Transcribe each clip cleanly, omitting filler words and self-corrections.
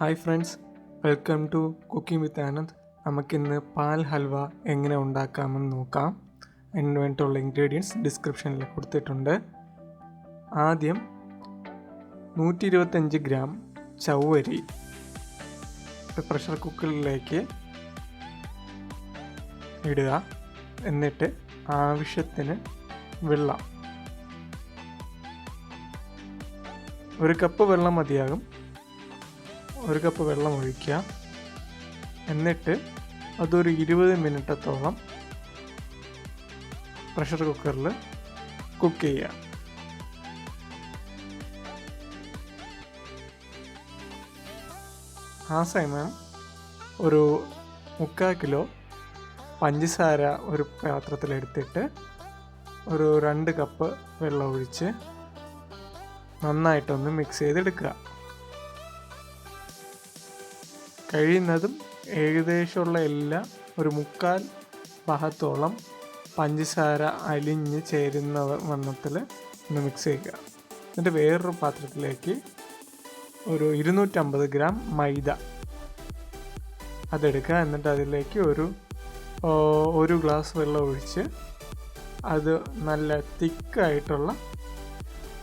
Hi friends, welcome to cooking with Anand. നമുക്കിന്ന് പാൽ ഹൽവ എങ്ങനെ ഉണ്ടാക്കാമെന്ന് നോക്കാം. അതിന് വേണ്ടിയിട്ടുള്ള ഇൻഗ്രീഡിയൻസ് ഡിസ്ക്രിപ്ഷനിൽ കൊടുത്തിട്ടുണ്ട്. ആദ്യം 125 ഗ്രാം ചവ്വരി പ്രഷർ കുക്കറിലേക്ക് ഇടുക. എന്നിട്ട് ആവശ്യത്തിന് വെള്ളം, 1 കപ്പ് വെള്ളം മതിയാകും. 1 കപ്പ് വെള്ളം ഒഴിക്കുക. എന്നിട്ട് അതൊരു 20 മിനിറ്റത്തോളം പ്രഷർ കുക്കറിൽ കുക്ക് ചെയ്യുക. ആ സമയം ഒരു 3/4 കിലോ പഞ്ചസാര ഒരു പാത്രത്തിലെടുത്തിട്ട് ഒരു 2 കപ്പ് വെള്ളം ഒഴിച്ച് നന്നായിട്ടൊന്ന് മിക്സ് ചെയ്തെടുക്കുക. കഴിയുന്നതും ഏകദേശമുള്ള എല്ലാം ഒരു 3/4 ഭാഗത്തോളം പഞ്ചസാര അലിഞ്ഞ് ചേരുന്ന വണ്ണത്തിൽ ഒന്ന് മിക്സ് ചെയ്യുക. എന്നിട്ട് വേറൊരു പാത്രത്തിലേക്ക് ഒരു 250 ഗ്രാം മൈദ അതെടുക്കുക. എന്നിട്ട് അതിലേക്ക് ഒരു ഗ്ലാസ് വെള്ളം ഒഴിച്ച് അത് നല്ല തിക്കായിട്ടുള്ള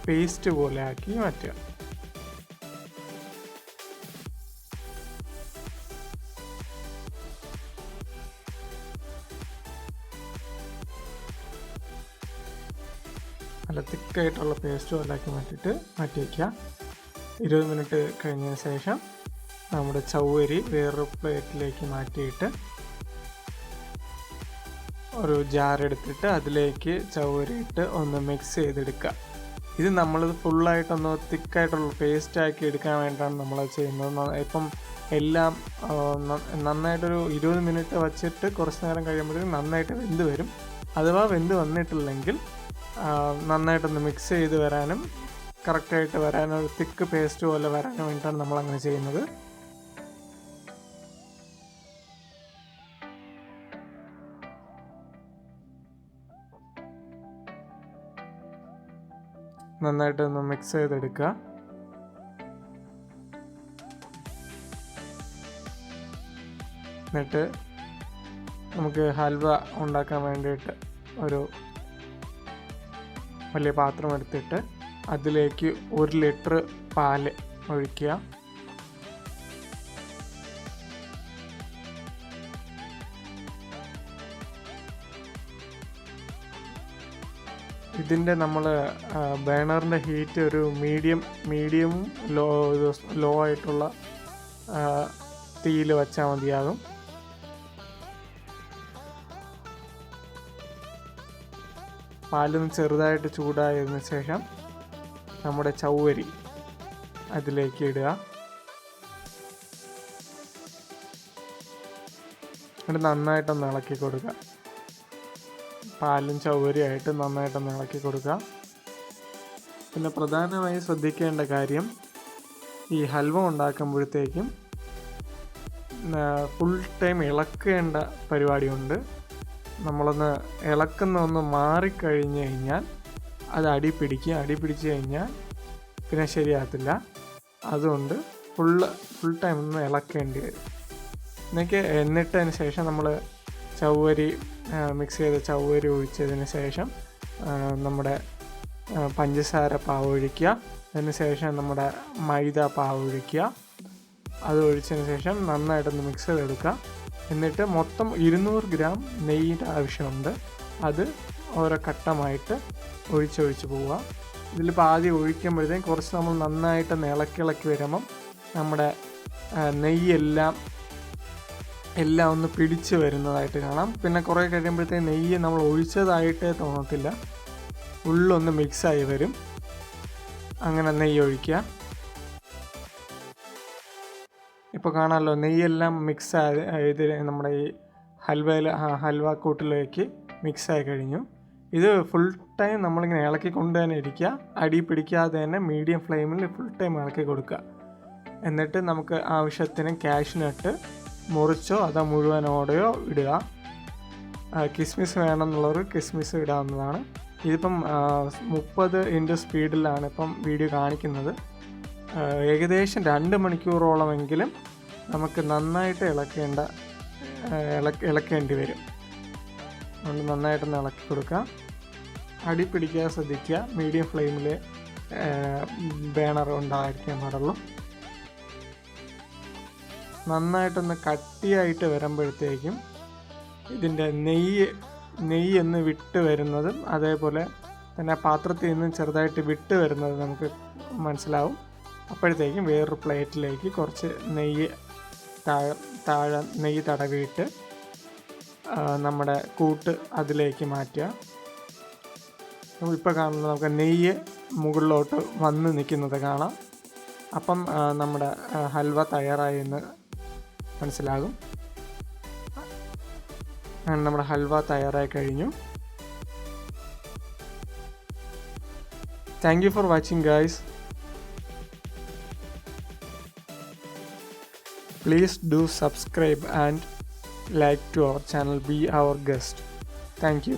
പേസ്റ്റ് പോലെ ആക്കി മാറ്റുക. നല്ല തിക്കായിട്ടുള്ള പേസ്റ്റ് പോലാക്കി മാറ്റി വയ്ക്കുക. 20 മിനിറ്റ് കഴിഞ്ഞതിന് ശേഷം നമ്മുടെ ചവ്വരി വേറൊരു പ്ലേറ്റിലേക്ക് മാറ്റിയിട്ട് ഒരു ജാറെടുത്തിട്ട് അതിലേക്ക് ചവ്വരി ഇട്ട് ഒന്ന് മിക്സ് ചെയ്തെടുക്കുക. ഇത് നമ്മളിത് ഫുള്ളായിട്ടൊന്ന് തിക്കായിട്ടുള്ള പേസ്റ്റാക്കി എടുക്കാൻ വേണ്ടിയിട്ടാണ് നമ്മളത് ചെയ്യുന്നത്. ഇപ്പം എല്ലാം നന്നായിട്ടൊരു 20 മിനിറ്റ് വച്ചിട്ട് കുറച്ച് നേരം കഴിയുമ്പോഴേക്കും നന്നായിട്ട് വെന്ത് വരും. അഥവാ വെന്ത് വന്നിട്ടില്ലെങ്കിൽ നന്നായിട്ടൊന്ന് മിക്സ് ചെയ്ത് വരാനും കറക്റ്റായിട്ട് വരാനും ഒരു തിക്ക് പേസ്റ്റ് പോലെ വരാനും വേണ്ടിയിട്ടാണ് നമ്മളങ്ങനെ ചെയ്യുന്നത്. നന്നായിട്ടൊന്ന് മിക്സ് ചെയ്തെടുക്കുക. എന്നിട്ട് നമുക്ക് ഹൽവ ഉണ്ടാക്കാൻ വേണ്ടിയിട്ട് ഒരു വലിയ പാത്രം എടുത്തിട്ട് അതിലേക്ക് 1 ലിറ്റർ പാല് ഒഴിക്കുക. ഇതിൻ്റെ നമ്മൾ ബേണറിൻ്റെ ഹീറ്റ് ഒരു മീഡിയവും ലോ ആയിട്ടുള്ള തീയിൽ വച്ചാൽ മതിയാകും. പാലൊന്ന് ചെറുതായിട്ട് ചൂടായതിനു ശേഷം നമ്മുടെ ചവ്വരി അതിലേക്ക് ഇടുക. എന്നിട്ട് നന്നായിട്ടൊന്ന് ഇളക്കി കൊടുക്കുക. പാലും ചവ്വരിയായിട്ട് നന്നായിട്ടൊന്ന് ഇളക്കി കൊടുക്കുക. പിന്നെ പ്രധാനമായും ശ്രദ്ധിക്കേണ്ട കാര്യം, ഈ ഹൽവ ഉണ്ടാക്കുമ്പോഴത്തേക്കും ഫുൾ ടൈം ഇളക്കേണ്ട പരിപാടിയുണ്ട്. നമ്മളൊന്ന് ഇളക്കുന്ന മാറിക്കഴിഞ്ഞ് കഴിഞ്ഞാൽ അത് അടി പിടിച്ച് കഴിഞ്ഞാൽ പിന്നെ ശരിയാകത്തില്ല. അതുകൊണ്ട് ഫുൾ ടൈം ഒന്ന് ഇളക്കേണ്ടി വരും. എന്നിട്ടതിന് ശേഷം നമ്മൾ മിക്സ് ചെയ്ത ചവ്വരി ഒഴിച്ചതിന് ശേഷം നമ്മുടെ പഞ്ചസാര പാവ് ഒഴിക്കുക. അതിന് ശേഷം നമ്മുടെ മൈദ പാവ് ഒഴിക്കുക. അത് ഒഴിച്ചതിന് ശേഷം നന്നായിട്ടൊന്ന് മിക്സ് ചെയ്തെടുക്കുക. എന്നിട്ട് മൊത്തം 200 ഗ്രാം നെയ്യുടെ ആവശ്യമുണ്ട്. അത് ഓരോ ഘട്ടമായിട്ട് ഒഴിച്ച് പോവുക. ഇതിലിപ്പോൾ ആദ്യം ഒഴിക്കുമ്പോഴത്തേക്കും കുറച്ച് നമ്മൾ നന്നായിട്ട് ഇളക്കി വരുമ്പം നമ്മുടെ നെയ്യെല്ലാം ഒന്ന് പിടിച്ച് വരുന്നതായിട്ട് കാണാം. പിന്നെ കുറേ കഴിയുമ്പോഴത്തേക്കും നെയ്യ് നമ്മൾ ഒഴിച്ചതായിട്ടേ തോന്നത്തില്ല, ഉള്ളൊന്ന് മിക്സായി വരും. അങ്ങനെ നെയ്യ് ഒഴിക്കുക. ഇപ്പോൾ കാണാമല്ലോ, നെയ്യെല്ലാം മിക്സ് ആയത് നമ്മുടെ ഈ ഹൽവക്കൂട്ടിലേക്ക് മിക്സായി കഴിഞ്ഞു. ഇത് ഫുൾ ടൈം നമ്മളിങ്ങനെ ഇളക്കിക്കൊണ്ട് തന്നെ ഇരിക്കുക. അടി പിടിക്കാതെ തന്നെ മീഡിയം ഫ്ലെയിമിൽ ഫുൾ ടൈം ഇളക്കി കൊടുക്കുക. എന്നിട്ട് നമുക്ക് ആവശ്യത്തിന് കാഷ്നട്ട് മുറിച്ചോ അതോ മുഴുവനോടെയോ ഇടുക. കിസ്മിസ് വേണമെന്നുള്ളവർ കിസ്മിസ് ഇടാവുന്നതാണ്. ഇതിപ്പം 30 സ്പീഡിലാണ് ഇപ്പം വീഡിയോ കാണിക്കുന്നത്. ഏകദേശം 2 മണിക്കൂറോളമെങ്കിലും നമുക്ക് നന്നായിട്ട് ഇളക്കേണ്ടി വരും. അതുകൊണ്ട് നന്നായിട്ടൊന്ന് ഇളക്കി കൊടുക്കുക. അടി പിടിക്കാതെ ശ്രദ്ധിക്കുക. മീഡിയം ഫ്ലെയിമിൽ ബേണർ ഉണ്ടായിരിക്കാൻ പാടുള്ളൂ. നന്നായിട്ടൊന്ന് കട്ടിയായിട്ട് വരുമ്പോഴത്തേക്കും ഇതിൻ്റെ നെയ്യൊന്ന് വിട്ട് വരുന്നതും അതേപോലെ തന്നെ പാത്രത്തിൽ നിന്ന് ചെറുതായിട്ട് വിട്ട് വരുന്നത് നമുക്ക് മനസ്സിലാവും. അപ്പോഴത്തേക്കും വേറൊരു പ്ലേറ്റിലേക്ക് കുറച്ച് താഴെ നെയ്യ് തടവിയിട്ട് നമ്മുടെ കൂട്ട് അതിലേക്ക് മാറ്റുക. ഇപ്പോൾ കാണുന്നത് നമുക്ക് നെയ്യ് മുകളിലോട്ട് വന്ന് നിൽക്കുന്നത് കാണാം. അപ്പം നമ്മുടെ ഹൽവ തയ്യാറായി എന്ന് മനസ്സിലാകും. അങ്ങനെ നമ്മുടെ ഹൽവ തയ്യാറായി കഴിഞ്ഞു. Thank you for watching guys. Please do subscribe and like to our channel. Be our guest. Thank you.